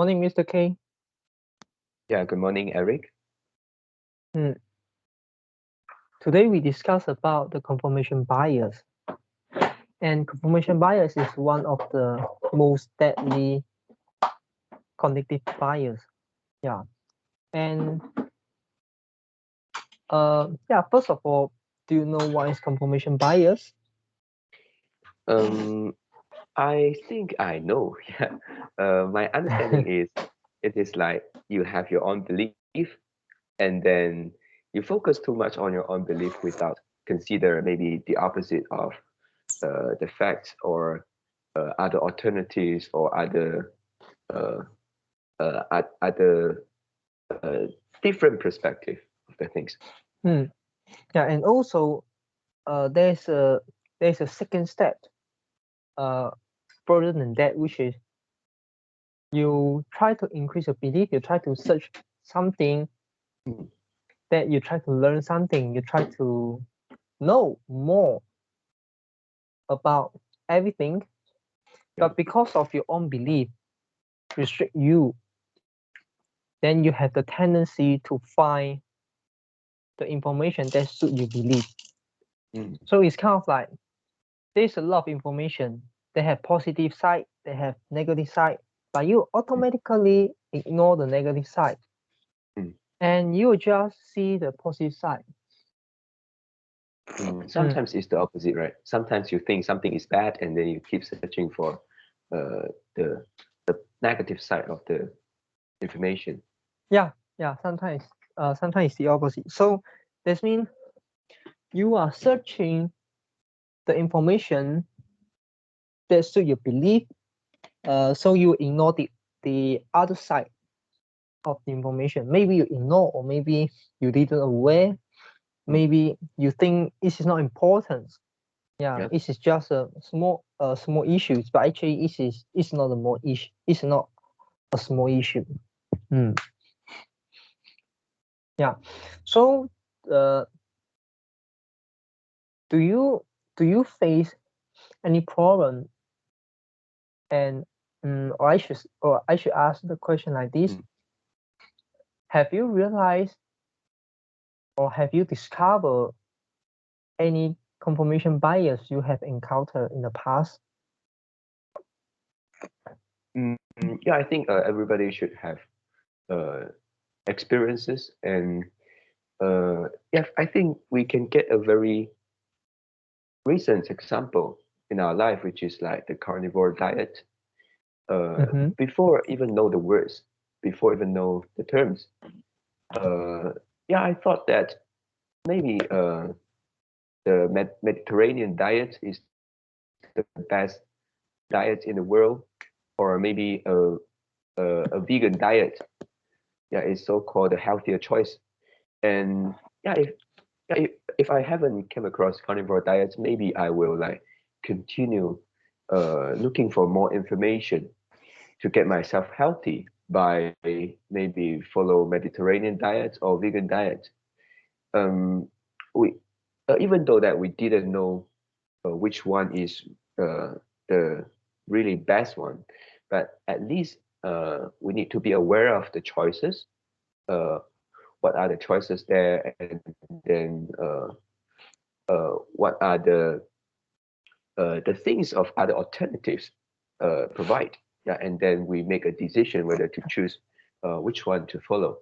Morning, Mr. K. Yeah, good morning, Eric. Hmm. Today we discuss about the confirmation bias. And confirmation bias is one of the most deadly cognitive bias. Yeah. And first of all, do you know what is confirmation bias? Um, I think I know. Yeah. My understanding is it is like you have your own belief, and then you focus too much on your own belief without consider maybe the opposite of the facts or other alternatives or uh, other different perspective of the things. Hmm. Yeah, and also there's a second step uh further than that, which is you try to increase your belief, you try to search something, Mm, that you try to learn something, you try to know more about everything, yeah. but because of your own belief restrict you, then you have the tendency to find the information that suit your belief. Mm, So it's kind of like there's a lot of information. They have positive side, they have negative side, but you mm, automatically ignore the negative side mm. and you just see the positive side. Mm, Sometimes it's the opposite, right? Sometimes you think something is bad, and then you keep searching for uh, the the negative side of the information. yeah, yeah. Sometimes it's the opposite. So this means you are searching the information that suit your belief. So you ignore the other side of the information. Maybe you ignore, or maybe you didn't aware. Mm, Maybe you think this is not important. Yeah, yeah. this is just a small issues, but actually it's not a more issue. It's not a small issue. Mm. Yeah. So, uh, do you face any problem? And or I should ask the question like this: Mm, have you realized or have you discovered any confirmation bias you have encountered in the past? yeah, I think everybody should have uh, experiences, and yeah, I think we can get a very recent example in our life, which is like the carnivore diet. Mm-hmm. Before even know the words, before even know the terms, uh, yeah, I thought that maybe the Mediterranean diet is the best diet in the world, or maybe a vegan diet. Yeah, is so called a healthier choice. And yeah, if I haven't came across carnivore diets, maybe I will like continue looking for more information to get myself healthy by maybe follow Mediterranean diets or vegan diets. Um, we even though that we didn't know which one is the really best one, but at least we need to be aware of the choices. Uh, what are the choices there, and then what are the things of other alternatives provide. Yeah, and then we make a decision whether to choose which one to follow.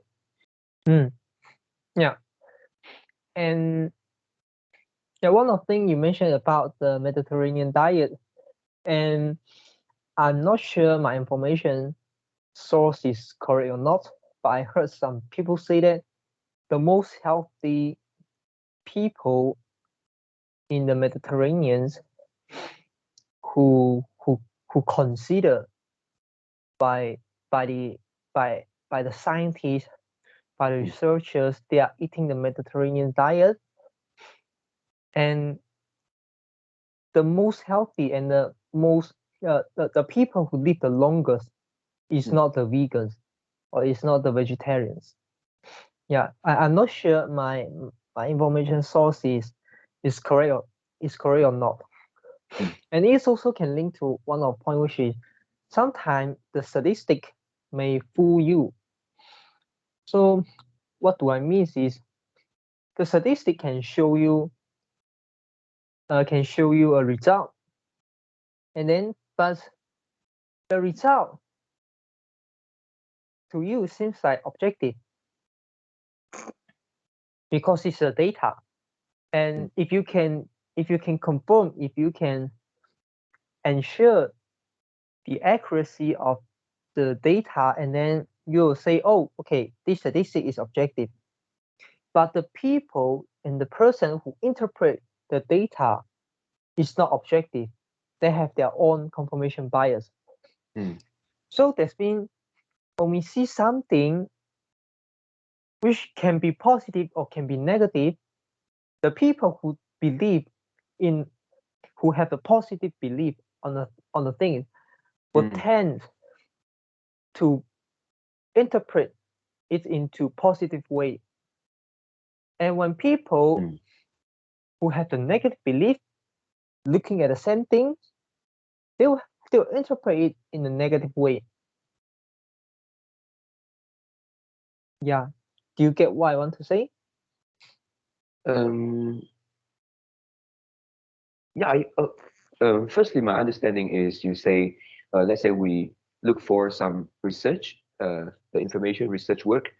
Mm. Yeah, and yeah, one of the things you mentioned about the Mediterranean diet, and I'm not sure my information source is correct or not, but I heard some people say that the most healthy people in the Mediterranean who consider by by the by the scientists, by the Mm, researchers, they are eating the Mediterranean diet, and the most healthy and the people who live the longest is mm, not the vegans or it's not the vegetarians. Yeah, I'm not sure my information source is correct or not. mm, And it also can link to one of point, which is sometimes the statistic. may fool you. So what do I mean is the statistic can show you a result, and then but the result to you seems like objective because it's a data. And if you can confirm, if you can ensure the accuracy of the data, and then you'll say, oh, okay, this statistic is objective. But the people and the person who interpret the data is not objective. They have their own confirmation bias. So that's mean when we see something which can be positive or can be negative, the people who have a positive belief on the thing will tend to interpret it into positive way. And when people who have the negative belief looking at the same thing, they'll interpret it in a negative way. Yeah. Do you get what I want to say? Yeah. Firstly, my understanding is you say, let's say we look for some research, the information research work,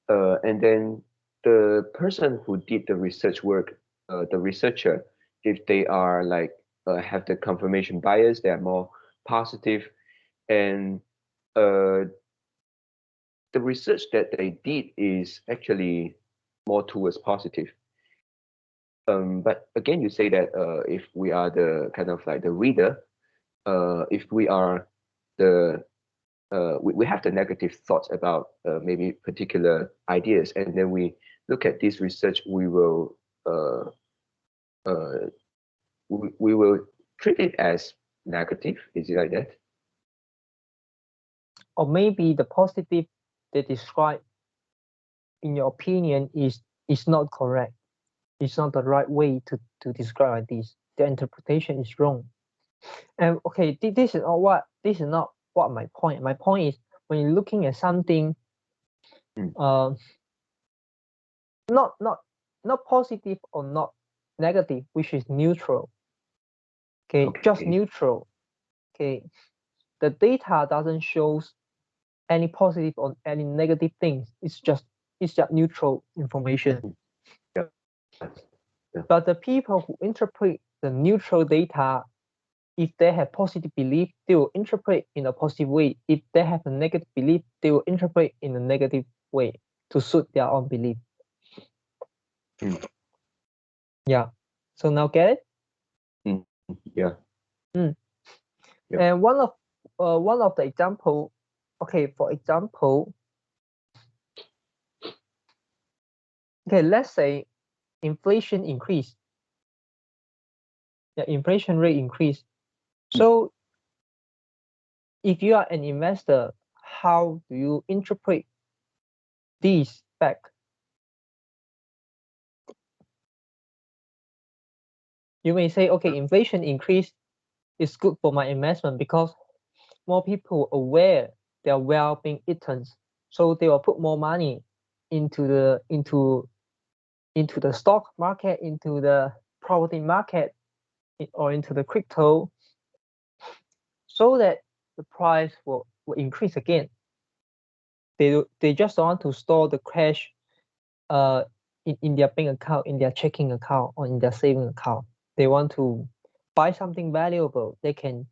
and then the person who did the research work, the researcher, if they are like have the confirmation bias, they are more positive, and the research that they did is actually more towards positive. But again, you say that if we are the kind of like the reader, if we are the we have the negative thoughts about maybe particular ideas, and then we look at this research, we will we will treat it as negative. Is it like that? Or maybe the positive they describe, in your opinion, is not correct. It's not the right way to describe this. The interpretation is wrong. And okay, this is not what my point. My point is when you're looking at something, not positive or not negative, which is neutral. Okay, just neutral. Okay, the data doesn't show any positive or any negative things. It's just neutral information. Yeah. But the people who interpret the neutral data, if they have positive belief, they will interpret in a positive way. If they have a negative belief, they will interpret in a negative way to suit their own belief. Yeah. So now get it? Yeah. Yep. And one of the example, okay, for example, okay, let's say inflation increase. The inflation rate increase. So if you are an investor, how do you interpret this fact? You may say, okay, inflation increase is good for my investment because more people are aware their wealth being eaten, so they will put more money into the stock market, into the property market, or into the crypto, so that the price will increase again. They just want to store the cash in their bank account, in their checking account, or in their saving account. They want to buy something valuable. They can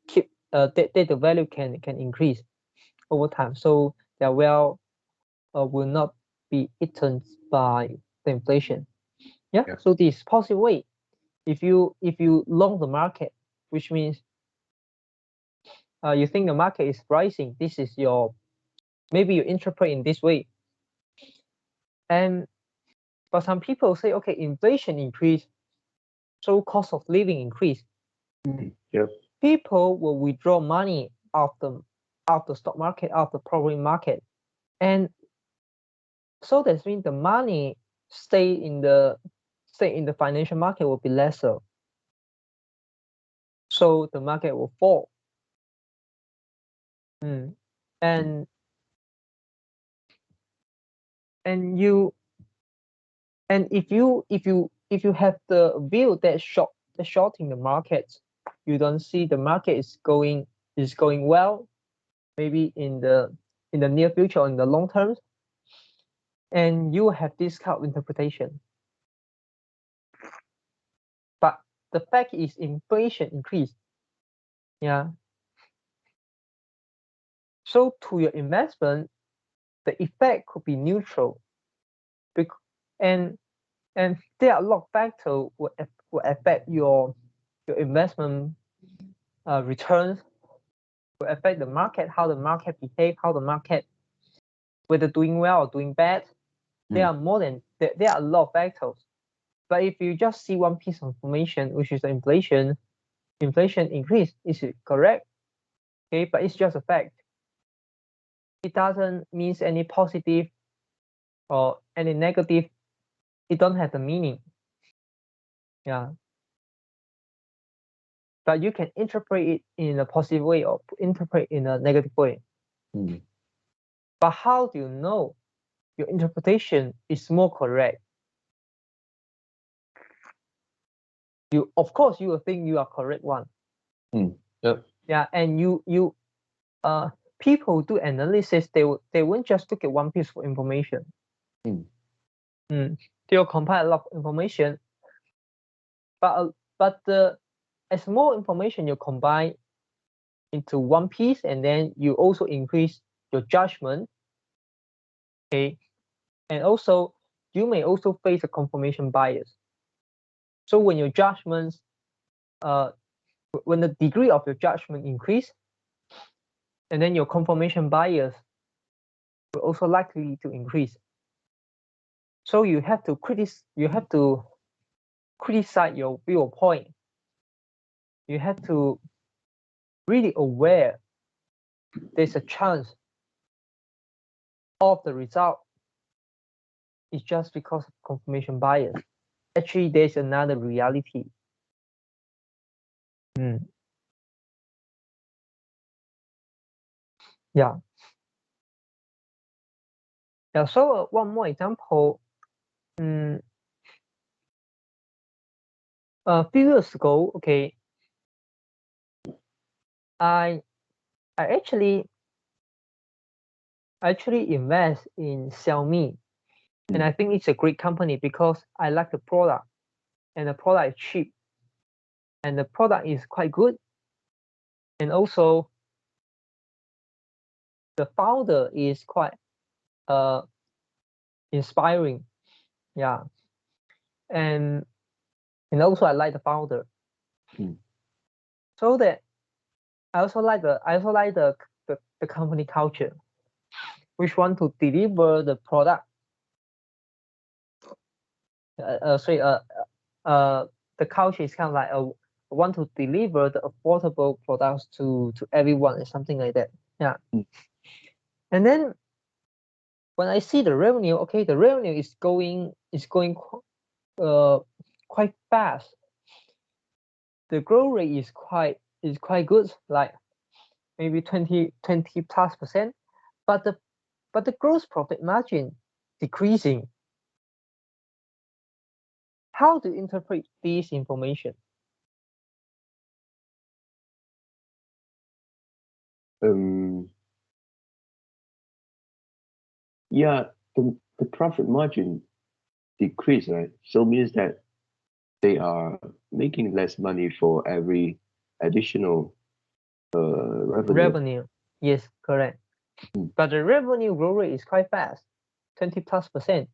keep the value can increase over time, so their wealth will not be eaten by the inflation. Yeah. So this positive way, if you long the market, which means you think the market is rising, this is your, maybe you interpret in this way. And but some people say, okay, inflation increase, so cost of living increase. People will withdraw money out the stock market, out the property market, and so that means the money stay in the financial market will be lesser. So the market will fall. and and you and if you have the view that shorting the market, you don't see the market is going well, maybe in the near future or in the long term, and you have this kind of interpretation. But the fact is inflation increased. Yeah. So to your investment, the effect could be neutral. And there are a lot of factors will affect your investment returns, will affect the market, how the market behave, how the market, whether doing well or doing bad. There are there are a lot of factors. But if you just see one piece of information, which is the inflation increase, is it correct? Okay, but it's just a fact. It doesn't mean any positive or any negative. It don't have the meaning. Yeah. But you can interpret it in a positive way or interpret in a negative way. But how do you know your interpretation is more correct? Of course you will think you are correct one. Yep. Yeah, and people do analysis, they won't just look at one piece of information. They will compile a lot of information, but as more information you combine into one piece, and then you also increase your judgment. Okay, and also you may also face a confirmation bias. So when your judgments, when the degree of your judgment increase, and then your confirmation bias will also likely to increase. So you have to criticize your viewpoint. You have to really aware there's a chance of the result is just because of confirmation bias. Actually, there's another reality. Yeah. Yeah. So one more example. A few years ago, okay, I actually invest in Xiaomi, and I think it's a great company because I like the product, and the product is cheap, and the product is quite good, and also the founder is quite inspiring. Yeah, and also I like the founder. So that I also like the company culture, which want to deliver the product. The culture is kind of like want to deliver the affordable products to everyone and something like that. Yeah. And then when I see the revenue, okay, the revenue is going quite fast. The growth rate is quite good, like maybe 20+%, but the gross profit margin decreasing. How to interpret this information? Yeah, the profit margin decrease, right? So means that they are making less money for every additional revenue. Yes, correct. But the revenue growth rate is quite fast, 20+%.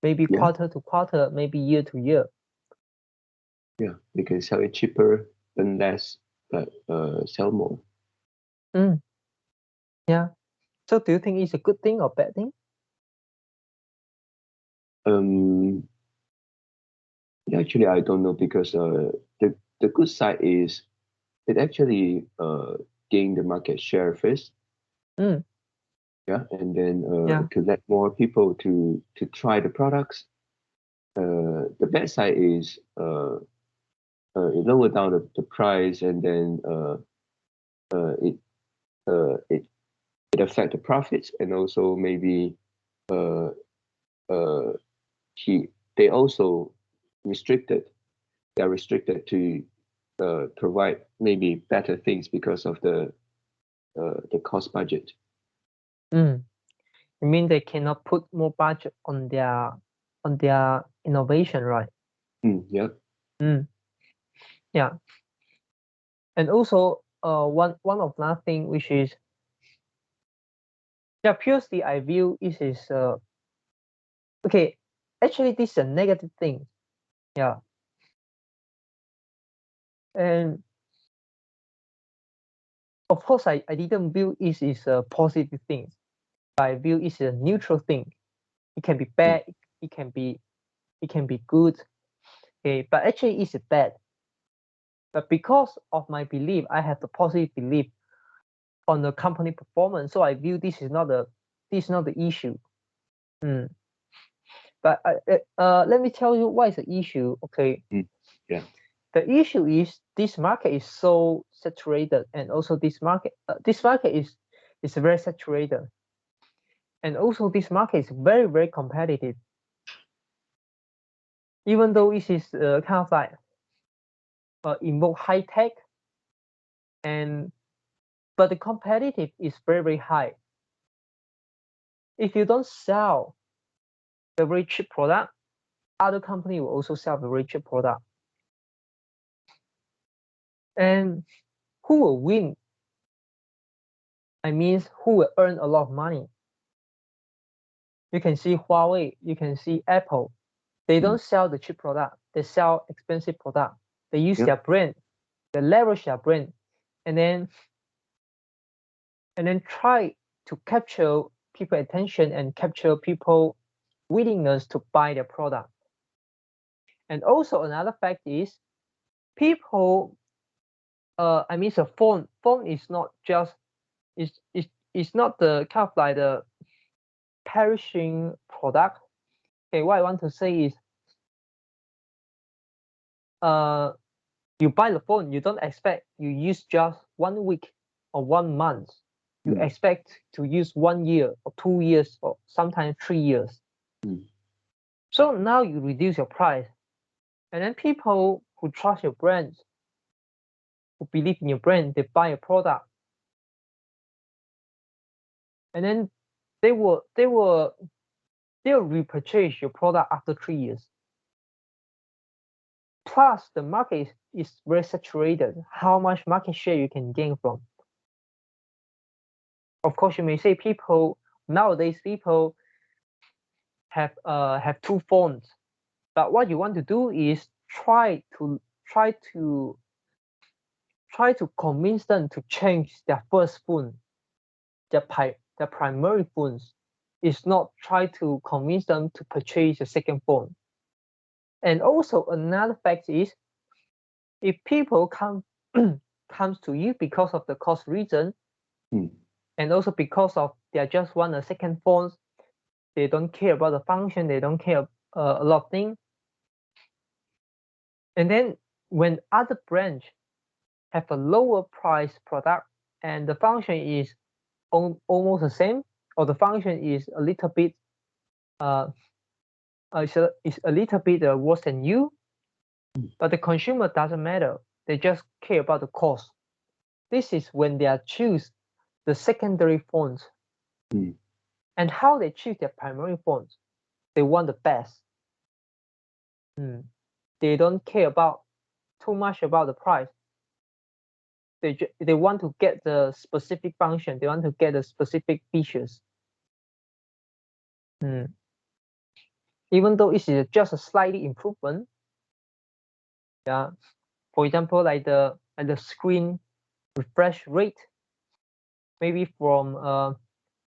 Maybe quarter to quarter, maybe year to year. Yeah, they can sell it cheaper and less, but sell more. Yeah. So do you think it's a good thing or bad thing? Actually, I don't know, because the good side is it actually gain the market share first. Yeah, and then to let more people to try the products. The bad side is it lower down the price, and then it affect the profits, and also maybe they also they're restricted to provide maybe better things because of the cost budget. You mean they cannot put more budget on their innovation, right? Yeah. Yeah. And also one of another thing which is, yeah, purely I view is okay, actually this is a negative thing. Yeah. And of course I didn't view it is a positive thing. I view it is a neutral thing. It can be bad, it can be good. Okay, but actually it's bad. But because of my belief, I have the positive belief on the company performance, so I view this is not the issue. But let me tell you what is the issue. Okay. Yeah. The issue is this market is so saturated, and also this market is very saturated, and also this market is very, very competitive. Even though it is kind of like involve high tech, but the competitive is very, very high. If you don't sell the very cheap product, other company will also sell the very cheap product. And who will win? I mean, who will earn a lot of money? You can see Huawei, you can see Apple. They don't sell the cheap product, they sell expensive product. They use their brand, they leverage their brand, and then try to capture people attention and capture people willingness to buy their product. And also another fact is people I mean the phone is not just it's not the kind of like the perishing product. Okay, what I want to say is you buy the phone, you don't expect you use just 1 week or 1 month. You expect to use 1 year or 2 years or sometimes 3 years. So now you reduce your price, and then people who trust your brand, who believe in your brand, they buy a product, and then they will repurchase your product after 3 years. Plus, the market is very saturated. How much market share you can gain from? Of course, you may say nowadays people have 2 phones, but what you want to do is try to convince them to change their first phone, their primary phones. Is not try to convince them to purchase a second phone. And also another fact is, if people comes to you because of the cost reason, and also because of they just want a second phone, they don't care about the function, they don't care a lot of things. And then when other brands have a lower price product and the function is almost the same, or the function is a little bit is a little bit worse than you, but the consumer doesn't matter, they just care about the cost. This is when they choose the secondary phones. And how they choose their primary phones, they want the best. They don't care about too much about the price. They want to get the specific function, they want to get the specific features. Even though it is just a slightly improvement. Yeah, for example, like the screen refresh rate, maybe from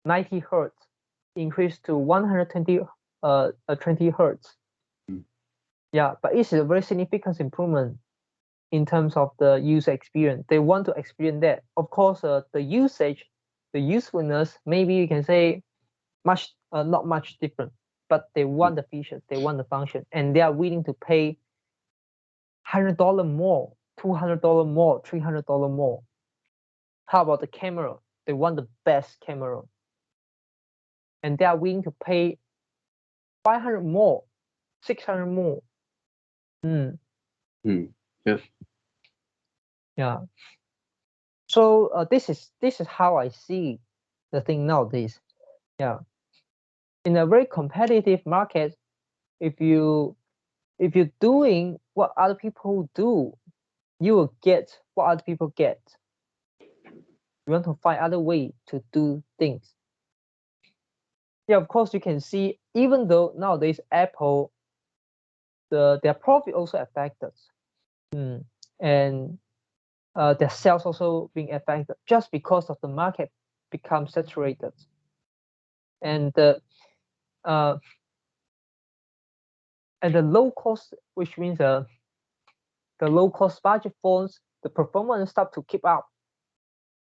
90 hertz increased to 120 20 hertz. Yeah, but it's a very significant improvement in terms of the user experience. They want to experience that. Of course, the usage, the usefulness, maybe you can say not much different, but they want the features, they want the function, and they are willing to pay $100 more, $200 more, $300 more. How about the camera? they want the best camera, and they are willing to pay 500 more, 600 more. Yeah. Yeah. So this is how I see the thing nowadays. Yeah. In a very competitive market, if you're doing what other people do, you will get what other people get. You want to find other way to do things. Yeah, of course you can see, even though nowadays Apple, their profit also affected, and their sales also being affected just because of the market becomes saturated, and the low cost, which means the low cost budget phones, the performance start to keep up,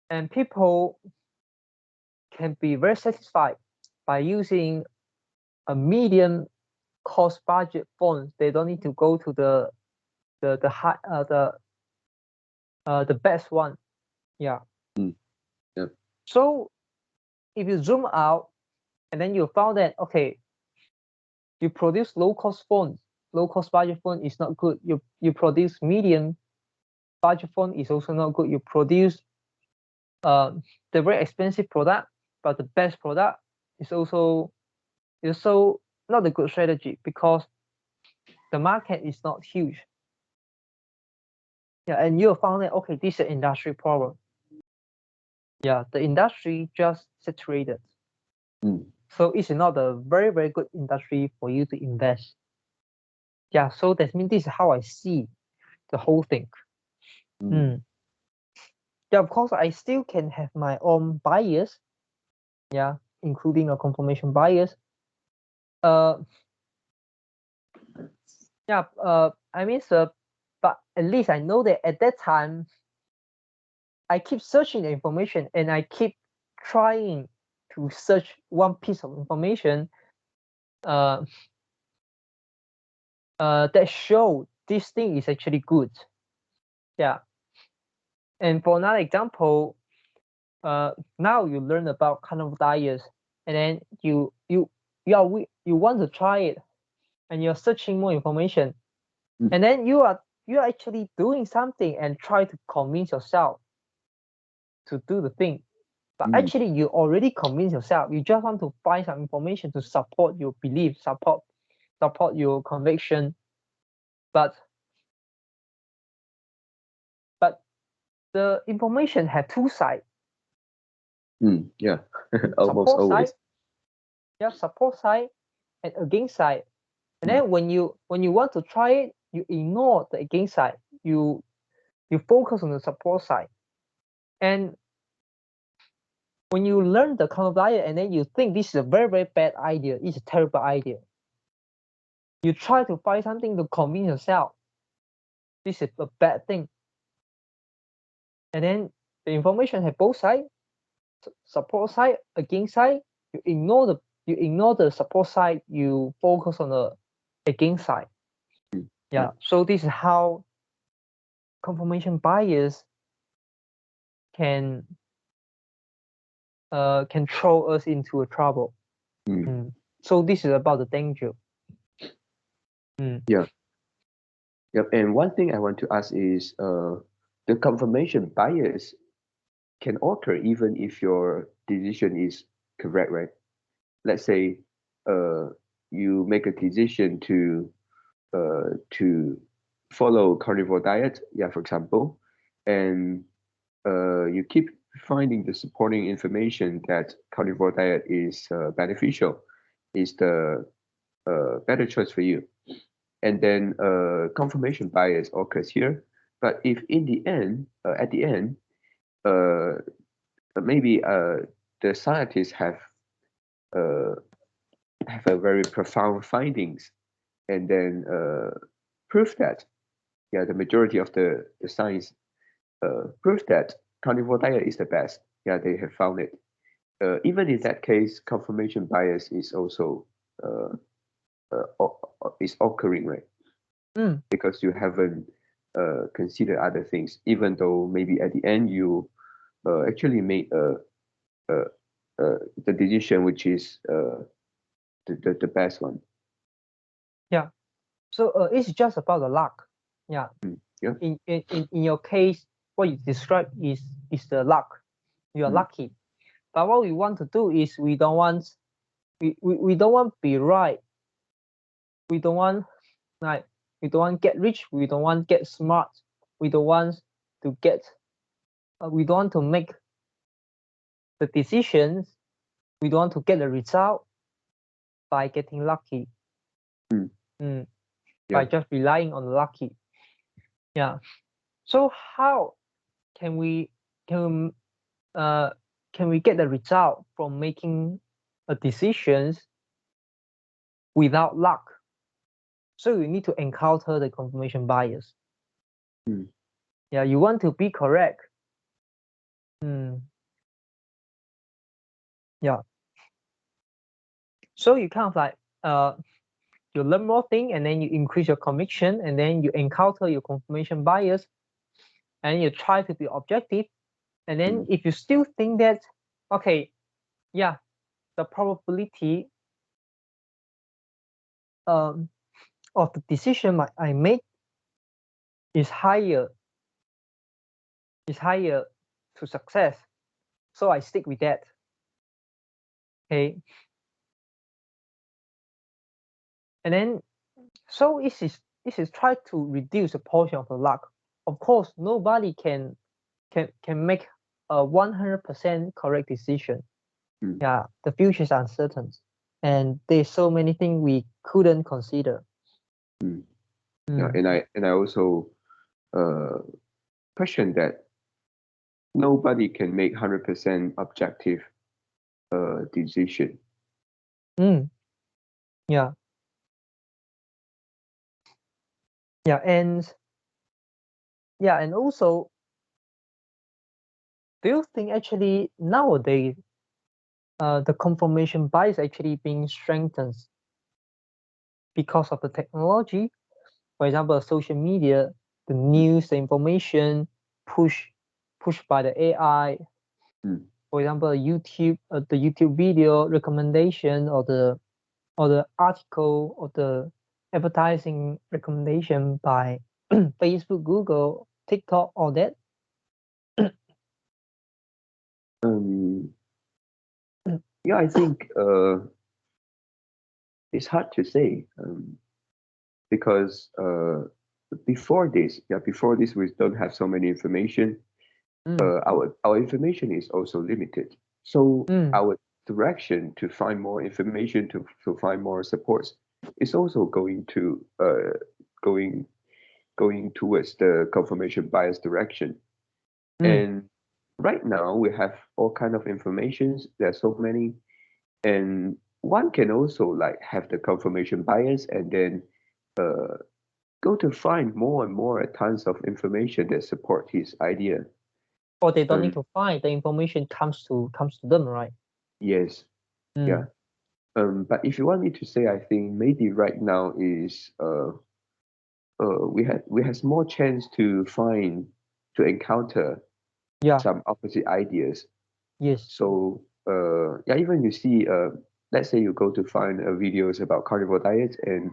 and people can be very satisfied by using a medium cost budget phone. They don't need to go to the high the best one. Yeah. Yeah. So if you zoom out, and then you found that, okay, you produce low cost phones, low cost budget phone is not good. You produce medium budget phone is also not good. You produce the very expensive product, but the best product is also not a good strategy, because the market is not huge. Yeah, and you found that, okay, this is an industry problem. Yeah, the industry just saturated. So it's not a very, very good industry for you to invest. Yeah, so that means this is how I see the whole thing. Yeah, of course, I still can have my own bias. Yeah, including a confirmation bias. Yeah, I mean, but at least I know that at that time, I keep searching the information, and I keep trying to search one piece of information that show this thing is actually good. Yeah. And for another example, now you learn about carnivore diets, and then you want to try it, and you're searching more information, and then you are actually doing something and try to convince yourself to do the thing, but actually you already convinced yourself. You just want to find some information to support your belief, support your conviction, but the information had two sides. Yeah. Almost support always. Side, yeah, support side and against side. And then when you want to try it, you ignore the against side. You focus on the support side. And when you learn the carnivore diet, and then you think this is a very, very bad idea, it's a terrible idea, you try to find something to convince yourself this is a bad thing. And then the information has both sides, support side, against side. You ignore the support side, you focus on the against side. Yeah. So this is how confirmation bias can throw us into a trouble. So this is about the danger. Yeah. Yep. And one thing I want to ask is, the confirmation bias can occur even if your decision is correct, right? Let's say, you make a decision to follow carnivore diet, yeah, for example, and you keep finding the supporting information that carnivore diet is beneficial, is the better choice for you. And then confirmation bias occurs here. But if in the end, at the end, maybe the scientists have a very profound findings, and then prove that, yeah, the majority of the science prove that carnivore diet is the best. Yeah, they have found it. Even in that case, confirmation bias is also is occurring, right? Because you haven't considered other things, even though maybe at the end you actually made a the decision which is the best one. Yeah. So it's just about the luck. Yeah. Yeah. In your case, what you describe is the luck. You are lucky. But what we want to do is we don't want to be right. We don't want get rich. We don't want get smart. We don't want to get. We don't want to make the decisions. We don't want to get the result by getting lucky. By just relying on lucky. Yeah. So how can we get the result from making a decisions without luck? So you need to encounter the confirmation bias. Yeah, you want to be correct. Yeah. So you kind of like you learn more things and then you increase your conviction and then you encounter your confirmation bias and you try to be objective. And then if you still think that, okay, yeah, the probability of the decision I make is higher to success, so I stick with that. Okay. And then so this is try to reduce the portion of the luck. Of course, nobody can make a 100% correct decision. Yeah, the future is uncertain, and there's so many things we couldn't consider. Yeah, and I also question that nobody can make 100% objective decision. Yeah. Yeah, and also, do you think actually nowadays the confirmation bias actually being strengthened because of the technology? For example, social media, the news, the information pushed by the AI. For example, YouTube, the YouTube video recommendation or the article or the advertising recommendation by Facebook, Google, TikTok, all that. Yeah, I think it's hard to say because before this we don't have so many information. Our information is also limited, so our direction to find more information, to find more supports, is also going towards the confirmation bias direction. And right now we have all kind of informations. There's so many, and one can also like have the confirmation bias and then go to find more and more tons of information that support his idea. Or they don't need to find, the information comes to them, right? Yes. Yeah. But if you want me to say, I think maybe right now is we have more chance to encounter some opposite ideas. Yes. So yeah, even you see let's say you go to find videos about carnivore diet, and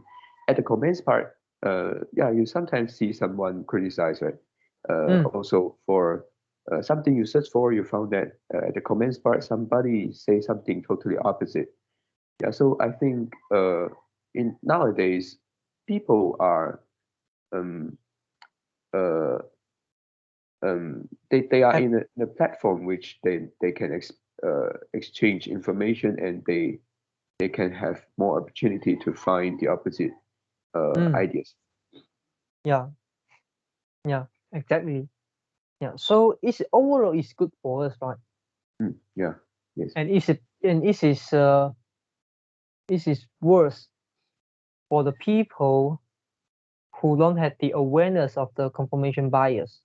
at the comments part, yeah, you sometimes see someone criticize, right? Also for something you search for, you found that at the comments part somebody say something totally opposite. Yeah, so I think in nowadays people are they are in a platform which they can exchange information, and they can have more opportunity to find the opposite ideas. Yeah, exactly. Yeah, so it's overall it's good for us, right? Yeah. Yes. And this is worse for the people who don't have the awareness of the confirmation bias.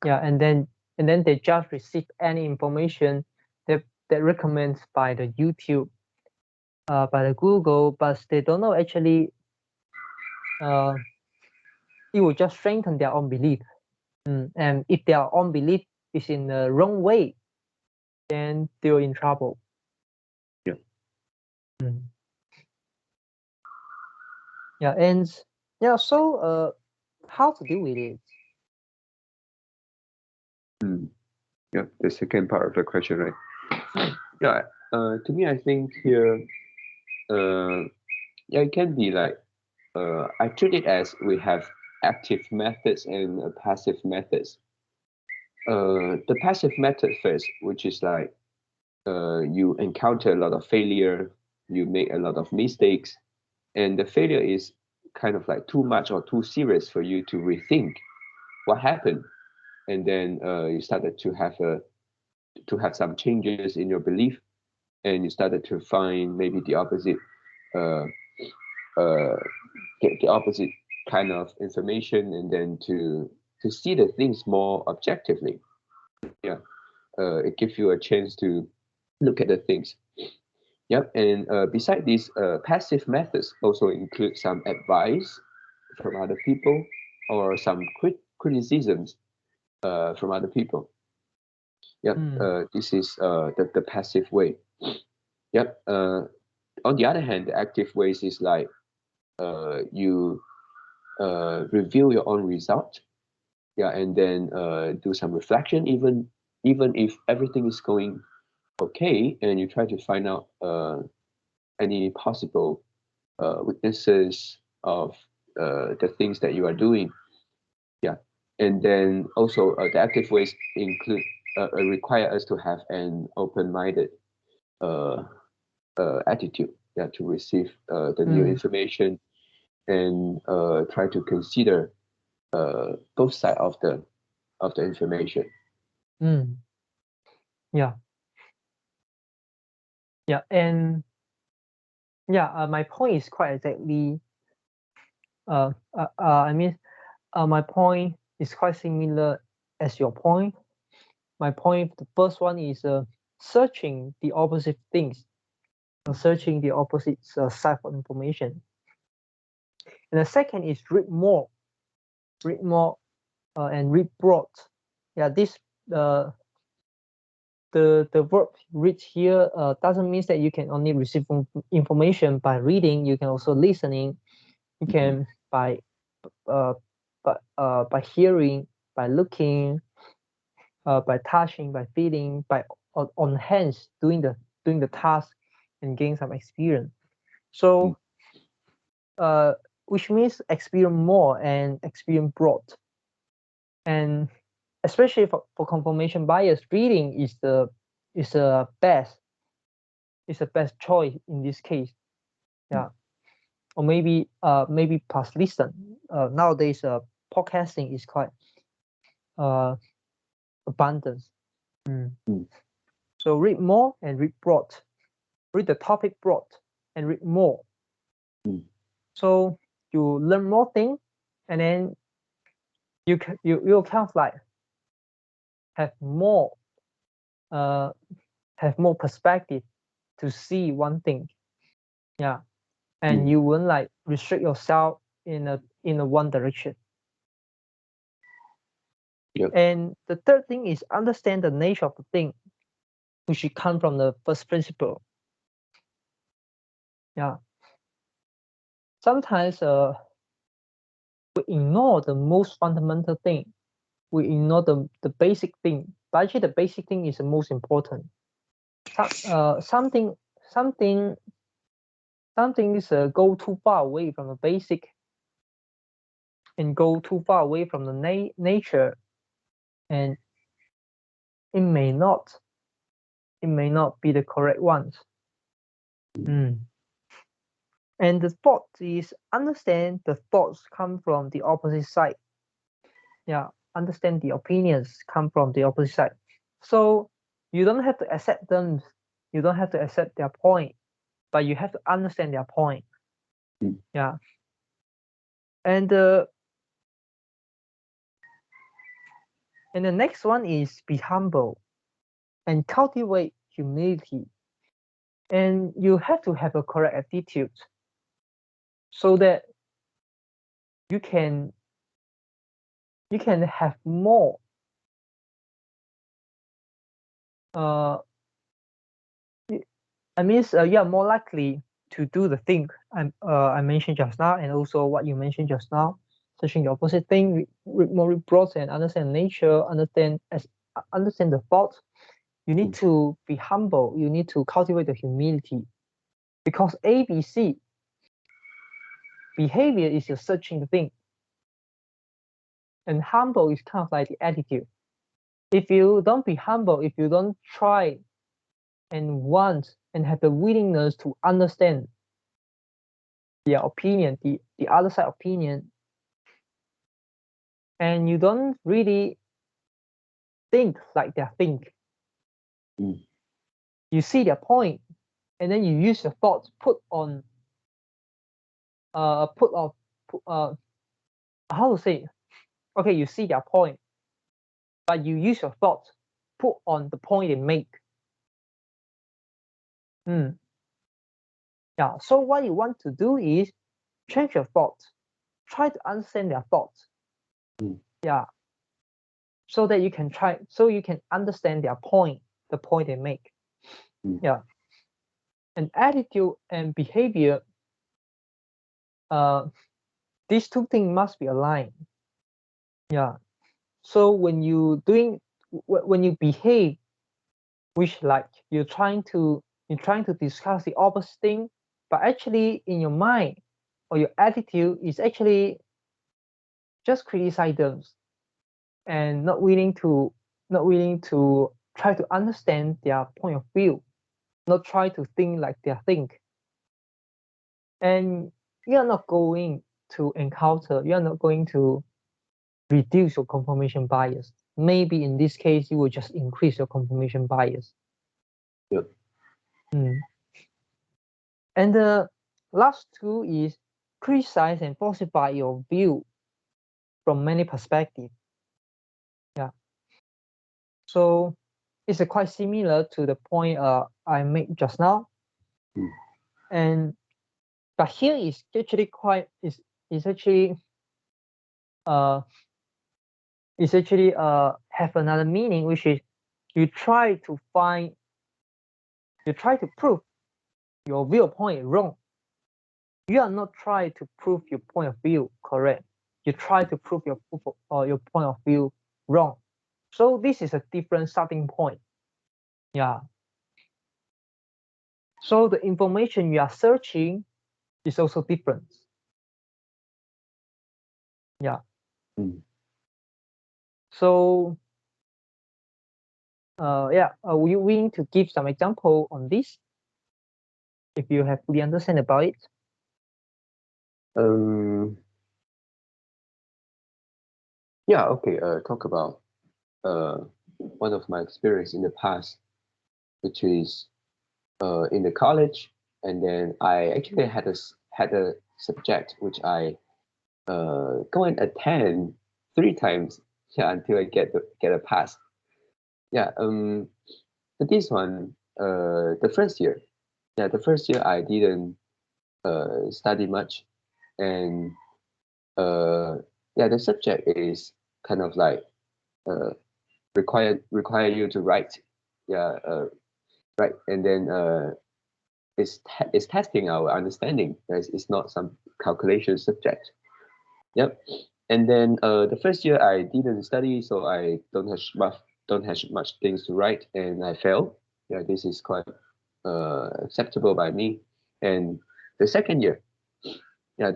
Yeah, and then they just receive any information that recommends by the YouTube, by the Google, but they don't know actually it will just strengthen their own belief. And if their own belief is in the wrong way, then they're in trouble. Yeah. Yeah, and yeah, so how to deal with it? Yeah, the second part of the question, right? Yeah, to me, I think here, yeah, it can be like, I treat it as we have active methods and passive methods. The passive method first, which is like, you encounter a lot of failure, you make a lot of mistakes, and the failure is kind of like too much or too serious for you to rethink what happened, and then you started to have some changes in your belief, and you started to find maybe the opposite, uh, uh, the opposite kind of information, and then to see the things more objectively. Yeah, it gives you a chance to look at the things. Yep, and beside these, passive methods also include some advice from other people or some criticisms from other people. Yep, this is the passive way. Yep. On the other hand, the active ways is like, you review your own result, yeah, and then do some reflection, even if everything is going okay, and you try to find out any possible weaknesses of the things that you are doing, yeah, and then also the active ways include require us to have an open-minded uh, attitude, yeah, to receive the new information, and try to consider both sides of the information. Yeah. Yeah, and yeah, my point is quite exactly. I mean, my point is quite similar as your point. My point, the first one is searching the opposite things, searching the opposite side of information. And the second is read more, and read broad. Yeah, this the verb read here doesn't mean that you can only receive information by reading. You can also listening. You can by hearing, by looking, by touching, by feeling, by on hands doing the task and gain some experience. So which means experience more and experience broad. And especially for confirmation bias, reading is the best choice in this case. Yeah. Or maybe plus listen. Nowadays podcasting is quite abundant. So read more and read broad. Read the topic broad and read more. So you learn more things, and then you kind of like have more perspective to see one thing. Yeah. And you won't like restrict yourself in a one direction. Yep. And the third thing is understand the nature of the thing, which should come from the first principle. Yeah. Sometimes we ignore the most fundamental thing. We ignore the basic thing. But actually, the basic thing is the most important. Something is go too far away from the basic and go too far away from the nature, and it may not be the correct ones. And the fourth is understand the thoughts come from the opposite side. Yeah, understand the opinions come from the opposite side. So you don't have to accept them. You don't have to accept their point, but you have to understand their point. Yeah. And the next one is be humble and cultivate humility. And you have to have a correct attitude so that you can have more you are more likely to do the thing I mentioned just now, and also what you mentioned just now, searching the opposite thing, read more reports and understand nature, understand the thoughts. You need to be humble. You need to cultivate the humility, because ABC, behavior, is your searching thing, and humble is kind of like the attitude. If you don't be humble, if you don't try and want and have the willingness to understand their opinion, the other side opinion, and you don't really think like they think, you see their point, and then you use your thoughts how to say, okay, you see their point, but you use your thoughts put on the point they make. Yeah, so what you want to do is change your thoughts, try to understand their thoughts. Yeah, so that you can understand their point, the point they make. Yeah, and attitude and behavior, these two things must be aligned. Yeah, so when you behave, which like you're trying to discuss the opposite thing, but actually in your mind or your attitude is actually just criticize them and not willing to try to understand their point of view, not try to think like they think, and you're not going to reduce your confirmation bias. Maybe in this case, you will just increase your confirmation bias. Yep. And the last two is criticize and falsify your view from many perspectives. Yeah. So it's quite similar to the point I made just now. But here is actually have another meaning, which is you try to prove your viewpoint wrong. You are not trying to prove your point of view correct. You try to prove your point of view wrong. So this is a different starting point. Yeah. So the information you are searching is also different. Yeah. So are you willing to give some example on this, if you have fully understand about it? Yeah, okay. Talk about one of my experience in the past, which is in the college, and then I actually had a subject which I go and attend 3 times, until I get a pass. Yeah. But this one, the first year I didn't study much, and the subject is kind of like require you to write, right, and then it's testing our understanding. It's not some calculation subject. Yep. And then the first year I didn't study, so I don't have much things to write, and I failed. Yeah, this is quite acceptable by me. And the second year, my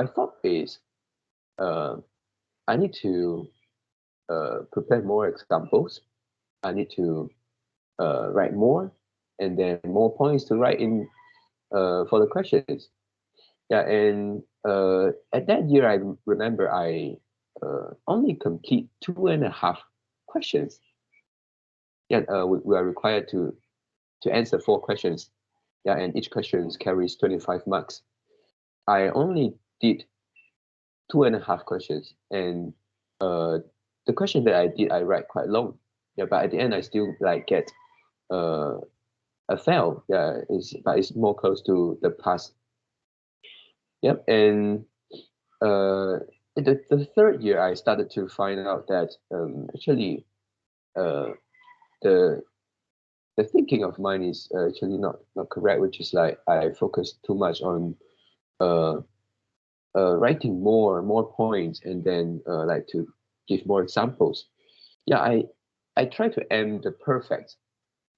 thought is I need to prepare more examples. I need to write more, and then more points to write in for the questions. Yeah, and at that year, I remember I only complete 2.5 questions. Yeah, we are required to answer 4 questions. Yeah, and each question carries 25 marks. I only did 2.5 questions, and the question that I did, I write quite long. Yeah, but at the end, I still like get a fail. Yeah, it's more close to the pass. Yep, and the third year, I started to find out that actually uh, the the thinking of mine is actually not correct, which is like I focus too much on uh, writing more points and then like to give more examples. Yeah, I try to aim the perfect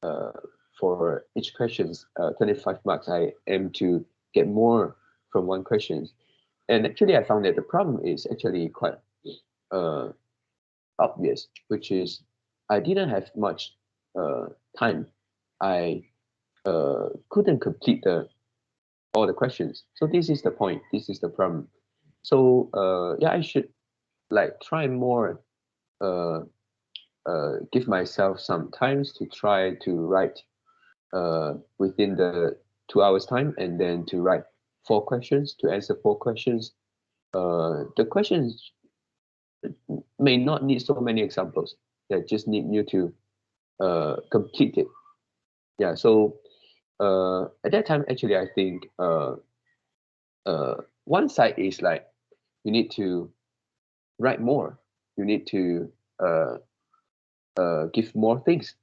uh, for each questions. 25 marks. I aim to get more from one question. And actually, I found that the problem is actually quite uh, obvious, which is I didn't have much time. I couldn't complete all the questions. So this is the point. This is the problem. So yeah, I should like try more. Uh, give myself some times to try to write within the 2 hours time, and then to write 4 questions to answer 4 questions. The questions may not need so many examples. They just need you to complete it. Yeah. So at that time, actually, I think one side is like you need to write more. You need to give more things.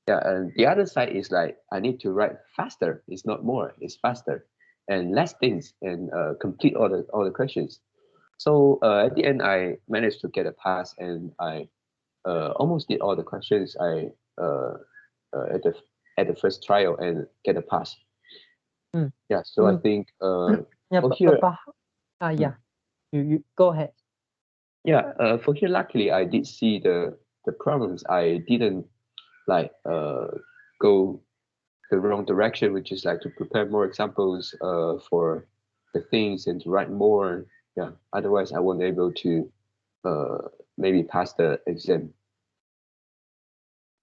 Yeah, and the other side is like I need to write faster. It's not more. It's faster and less things and complete all the questions. So at the end, I managed to get a pass, and I almost did all the questions I at the first trial and get a pass. Mm. Yeah. So I Mm. think Yeah, for but, here, yeah, you go ahead. yeah, for here, luckily I did see the problems. I didn't like go the wrong direction, which is like to prepare more examples for the things and to write more. Yeah. Otherwise, I won't able to maybe pass the exam.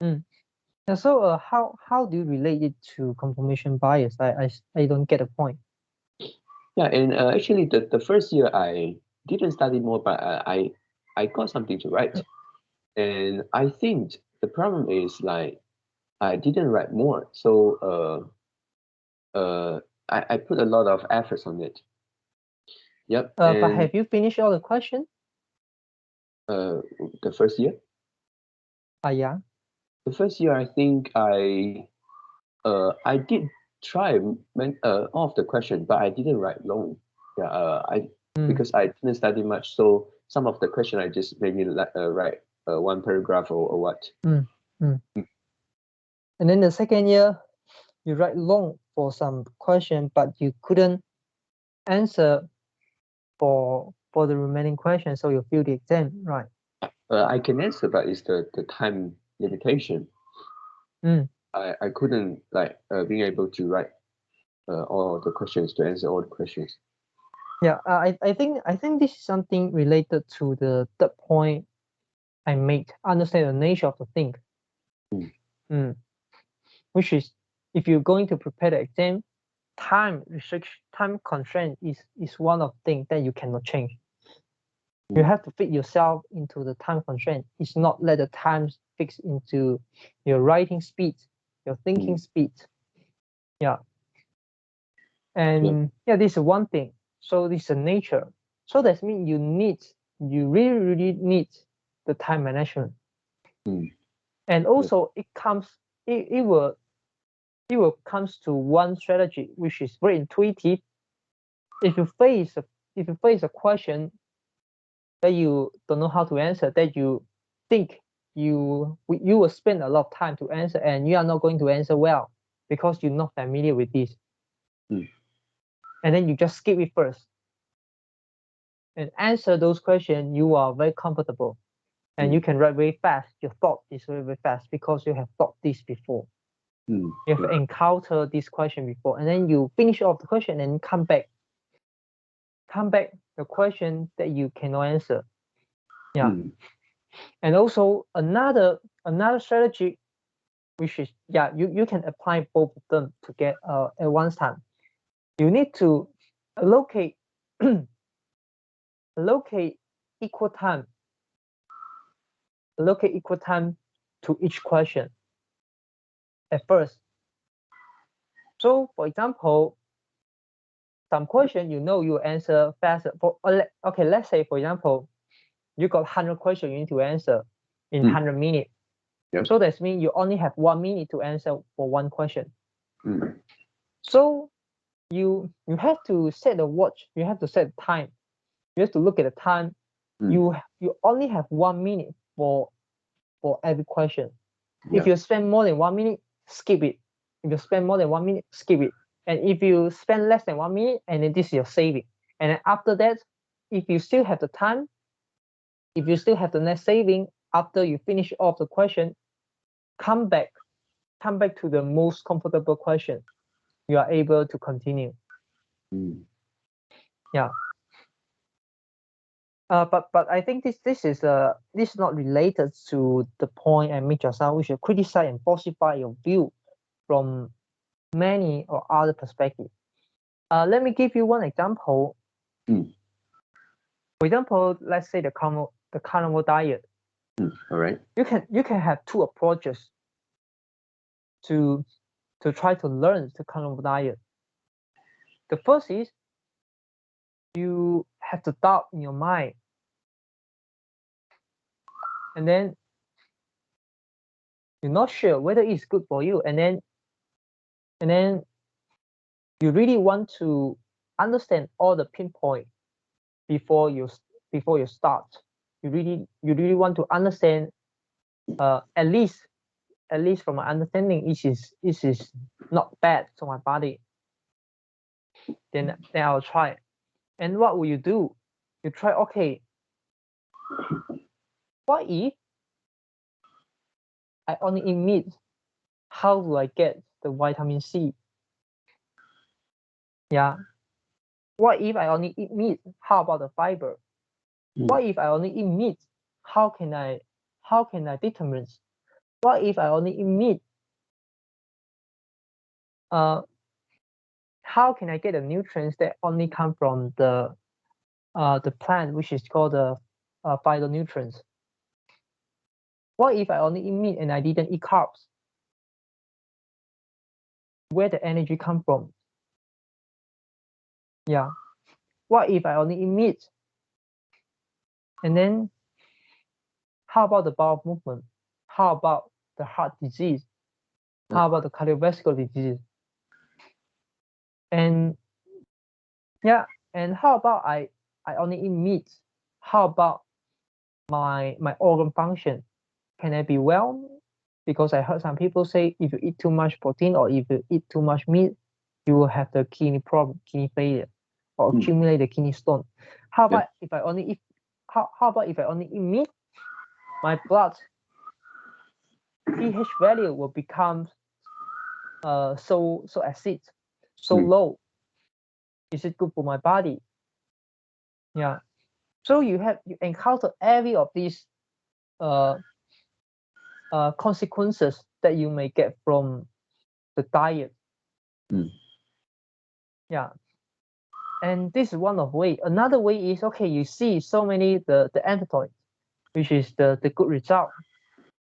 Mm. Yeah, so how do you relate it to confirmation bias? I don't get the point. Yeah, and actually, the first year I didn't study more, but I got something to write, and I think the problem is like I didn't write more, so I put a lot of efforts on it. Yep, But and have you finished all the questions? uh, the first year, Yeah. I think I did try all of the question, but I didn't write long. Yeah, I Mm. because I didn't study much, so some of the question I just maybe write one paragraph or what. Mm. Mm. And then the second year, you write long for some question, but you couldn't answer for the remaining questions, so you fail the exam, right? I can answer, but it's the time limitation. Mm. I couldn't like being able to write all the questions to answer all the questions. Yeah, I think this is something related to the third point I made. Understand the nature of the thing. Mm. Mm. Which is, if you're going to prepare the exam, time restriction, time constraint is one of the things that you cannot change. You have to fit yourself into the time constraint. It's not let the time fix into your writing speed, your thinking speed. Yeah. And yeah, this is one thing. So this is a nature. So that means you really need the time management. And also it will comes to one strategy, which is very intuitive. If you face a question that you don't know how to answer, that you think you will spend a lot of time to answer, and you are not going to answer well because you're not familiar with this. And then you just skip it first and answer those questions you are very comfortable, and you can write very fast. Your thought is very, very fast because you have thought this before. You have encountered this question before, and then you finish off the question and come back the question that you cannot answer. Yeah. And also another strategy, which is, yeah, you can apply both of them to get at one time. You need to allocate equal time to each question at first. So for example, some question, you know, you answer faster. Okay, let's say, for example, you got 100 questions you need to answer in 100 minutes. Yep. So that means you only have 1 minute to answer for one question. Mm. So you have to set the watch. You have to set the time. You have to look at the time. You only have 1 minute for every question. If you spend more than 1 minute, skip it. If you spend more than 1 minute, skip it. And if you spend less than 1 minute, and then this is your saving. And then after that, if you still have the time, if you still have the net saving after you finish off the question, come back to the most comfortable question. You are able to continue. Yeah. But I think this is not related to the point I made just now. We should criticize and falsify your view from many or other perspectives. Let me give you one example. For example, let's say the carnivore diet. All right. You can have two approaches to try to learn the carnivore diet. The first is you have to doubt in your mind, and then you're not sure whether it's good for you, and then you really want to understand all the pinpoint before you start. You really want to understand at least from my understanding, this is not bad to my body. Then I'll try it. And what will you do? You try, okay, what if I only eat meat? How do I get the vitamin C? Yeah. What if I only eat meat? How about the fiber? What if I only eat meat? How can I determine? What if I only eat meat? How can I get the nutrients that only come from the plant, which is called the phytonutrients? What if I only eat meat and I didn't eat carbs? Where the energy come from? Yeah. What if I only eat meat? And then how about the bowel movement? How about the heart disease? How about the cardiovascular disease? And yeah, and how about I only eat meat? How about my organ function? Can I be well? Because I heard some people say if you eat too much protein or if you eat too much meat, you will have the kidney problem, kidney failure, or accumulate the kidney stone. How about if I only eat? How about if I only eat meat? My blood pH value will become so acid, so low. Is it good for my body? Yeah. So you encounter every of these consequences that you may get from the diet. Yeah. And this is one of way. Another way is, okay, you see so many the antidote, which is the good result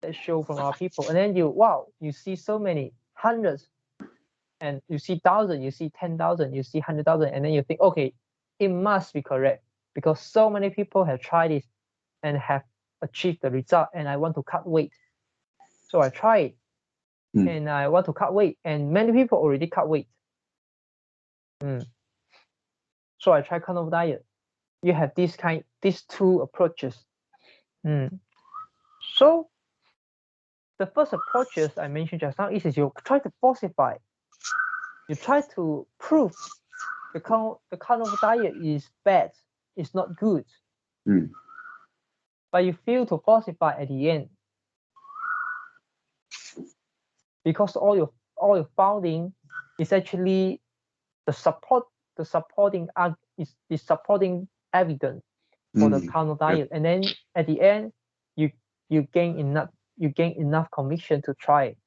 that show from our people, and then you see so many hundreds, and you see thousands, you see 10,000, you see 100,000, and then you think, okay, it must be correct because so many people have tried this and have achieved the result, and I want to cut weight, so I try it, and I want to cut weight, and many people already cut weight. So I try carnivore diet. You have these two approaches. So the first approaches I mentioned just now is you try to falsify. You try to prove the carnivore diet is bad, it's not good. But you fail to falsify at the end. Because all your founding is actually the supporting evidence for the carnivore diet, and then at the end you gain enough conviction to try it.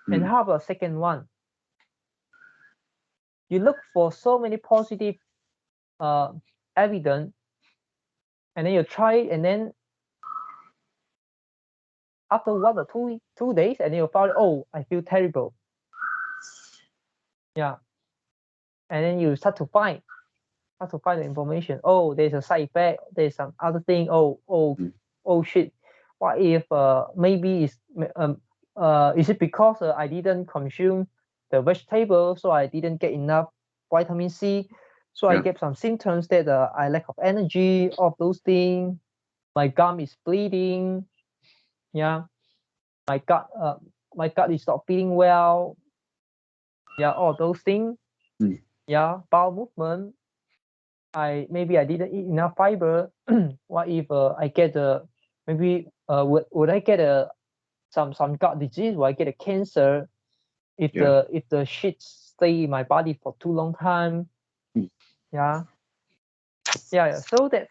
And how about second one? You look for so many positive evidence, and then you try it, and then after 1 or 2 days, and then you found, oh, I feel terrible. Yeah. and then you start to find the information. Oh, there's a side effect. There's some other thing. Oh shit. What if maybe is it because I didn't consume the vegetable, so I didn't get enough vitamin C, so I get some symptoms that I lack of energy, of those things. My gum is bleeding. Yeah, my gut is not feeling well. Yeah, all those things. Yeah, bowel movement. Maybe I didn't eat enough fiber. What if I get maybe would I get some gut disease? Will I get a cancer if the shit stay in my body for too long time? Yeah. So that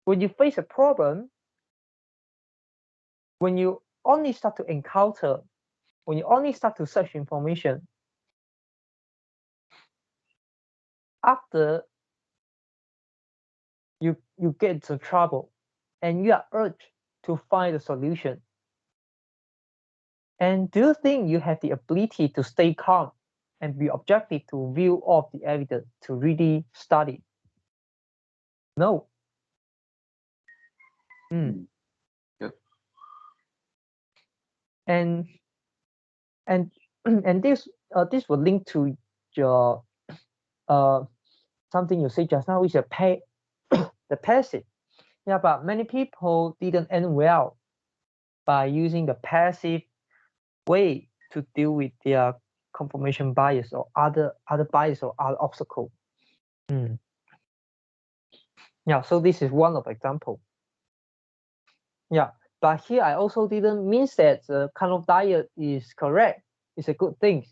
when you face a problem, when you only start to encounter, when you only start to search information, after you get into trouble and you are urged to find a solution. And do you think you have the ability to stay calm and be objective to view all of the evidence to really study? No. And this will link to your something you said just now, is the passive. Yeah, but many people didn't end well by using the passive way to deal with their confirmation bias or other bias or other obstacle. Yeah, so this is one of example. Yeah, but here I also didn't mean that the kind of diet is correct. It's a good thing.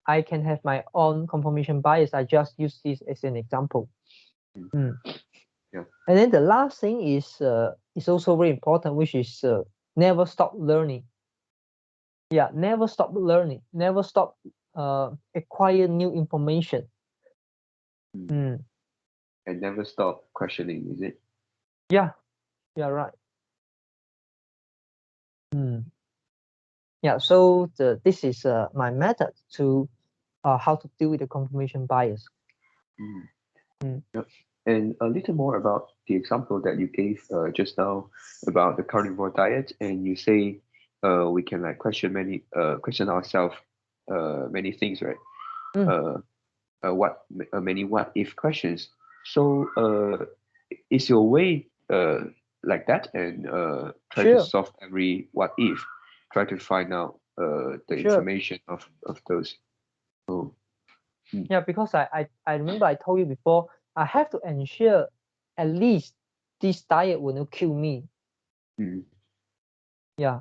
I can have my own confirmation bias. I just use this as an example. Yeah. And then the last thing is also very important, which is never stop learning. Yeah, never stop learning. Never stop acquire new information. And never stop questioning, is it? Yeah, right. Yeah, so this is my method to how to deal with the confirmation bias. Yep. And a little more about the example that you gave just now about the carnivore diet, and you say we can like question ourselves many things, right? Many what if questions. So is your way like that, and try to solve every what if, try to find out the information of those. Yeah, because I remember I told you before, I have to ensure at least this diet will not kill me. Yeah.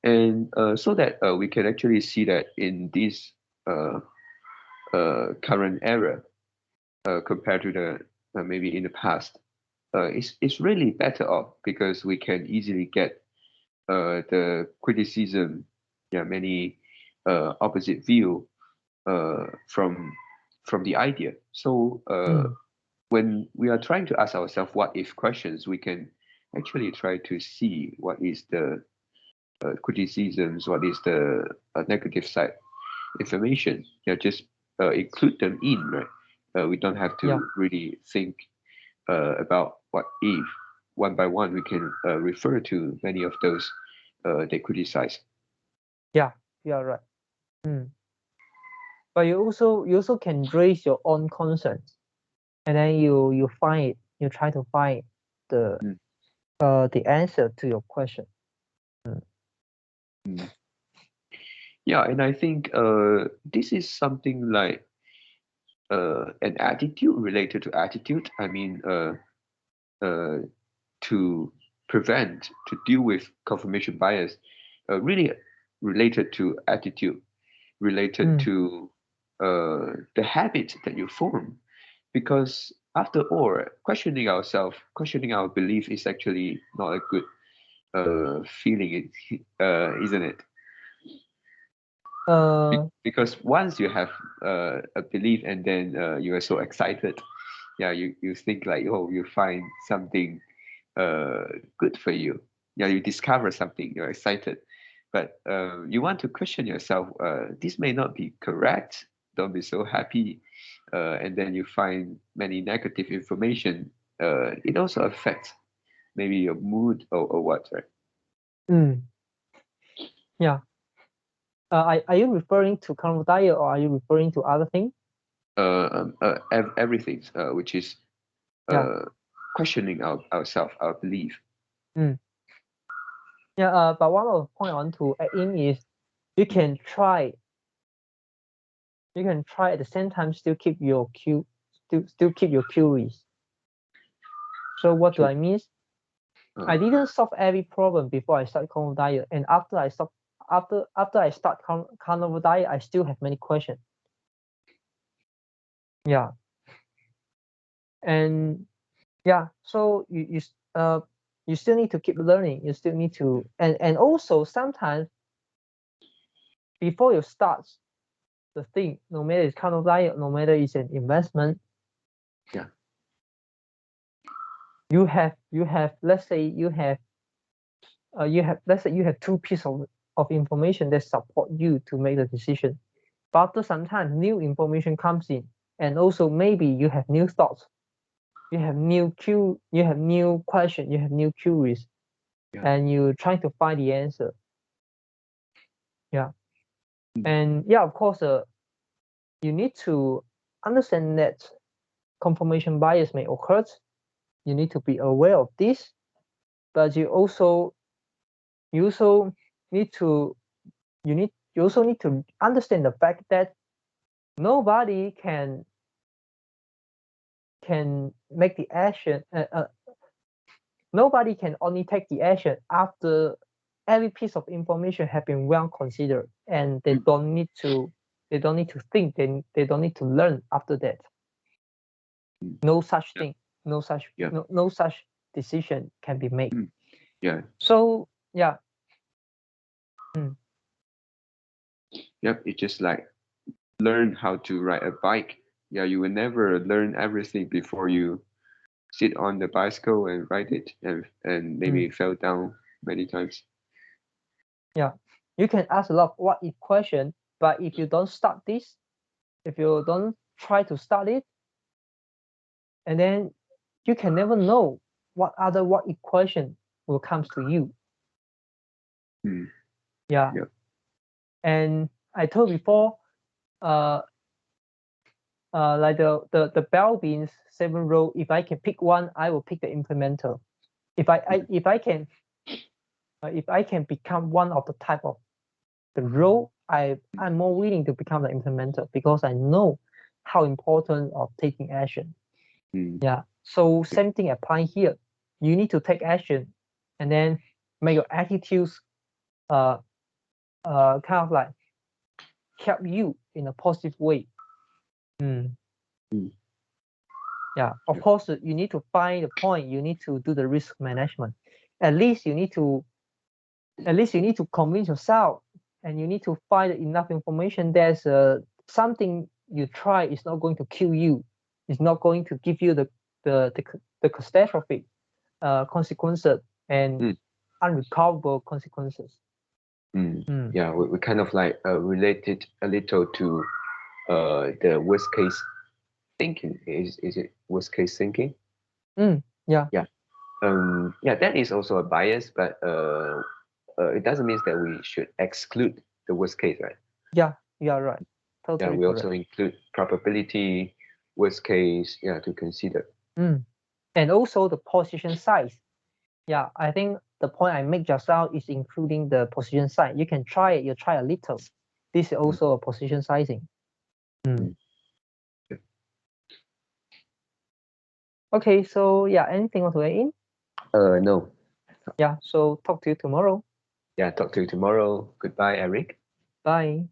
And so that we can actually see that in this current era, compared to the maybe in the past, it's really better off because we can easily get the criticism, many opposite view from the idea. So when we are trying to ask ourselves what if questions, we can actually try to see what is the criticisms, what is the negative side information. Just include them in, right? We don't have to really think about what if. One by one, we can refer to many of those they criticize. Yeah, right. But you also can raise your own concerns, and then you try to find the answer to your question. Yeah, and I think this is something like an attitude related to attitude. I mean, to deal with confirmation bias, really related to attitude, related to the habit that you form. Because after all, questioning ourselves, questioning our belief is actually not a good feeling, isn't it? Because once you have a belief and then you are so excited, you think like, oh, you find something good for you. You discover something, you're excited. but you want to question yourself. This may not be correct. Don't be so happy, and then you find many negative information. It also affects maybe your mood or what, right? Yeah. Are you referring to carnivore diet or are you referring to other things? Everything, which is questioning ourselves, our belief. Yeah. But one of the point I want to add in is you can try at the same time still keep your curious. So what do I mean? I didn't solve every problem before I start carnivore diet, and after I start carnivore diet, I still have many questions. Yeah. And yeah, so you still need to keep learning. You still need to, and also sometimes before you start the thing, no matter it's carnivore diet, no matter it's an investment, you have let's say you have two pieces of information that support you to make the decision. But after some time, new information comes in, and also maybe you have new thoughts, you have new question, you have new queries, and you try to find the answer. Yeah. And yeah, of course, you need to understand that confirmation bias may occur. You need to be aware of this, but you also need to understand the fact that nobody can make the action. Nobody can only take the action after every piece of information have been well considered, and they don't need to think, they don't need to learn after that. No such thing, no such decision can be made. So yeah. Yep, it's just like learn how to ride a bike. Yeah, you will never learn everything before you sit on the bicycle and ride it, and maybe fell down many times. Yeah, you can ask a lot of what if question, but if you don't start this, if you don't try to start it, and then you can never know what other what if question will come to you. Yeah. And I told before, like the Belbin's 7 role, if I can pick one, I will pick the implementer. If I can become one of the type of the role, I'm more willing to become the implementer because I know how important of taking action. Yeah. So same thing apply here. You need to take action, and then make your attitudes kind of like help you in a positive way. Yeah, of course, you need to find the point. You need to do the risk management. At least you need to convince yourself, and you need to find enough information. There's something you try is not going to kill you. It's not going to give you the catastrophic consequences and unrecoverable consequences. Yeah, we kind of like related a little to the worst case thinking. Is it worst case thinking? Yeah. Yeah. That is also a bias, but it doesn't mean that we should exclude the worst case, right? Yeah, you are right. Totally we correct. also include probability, worst case, to consider. And also the position size. Yeah, I think the point I make just now is including the position size. You can try it. You try a little. This is also a position sizing. Okay, so yeah, anything want to add in? No. Yeah, so talk to you tomorrow. Yeah, talk to you tomorrow. Goodbye, Eric. Bye.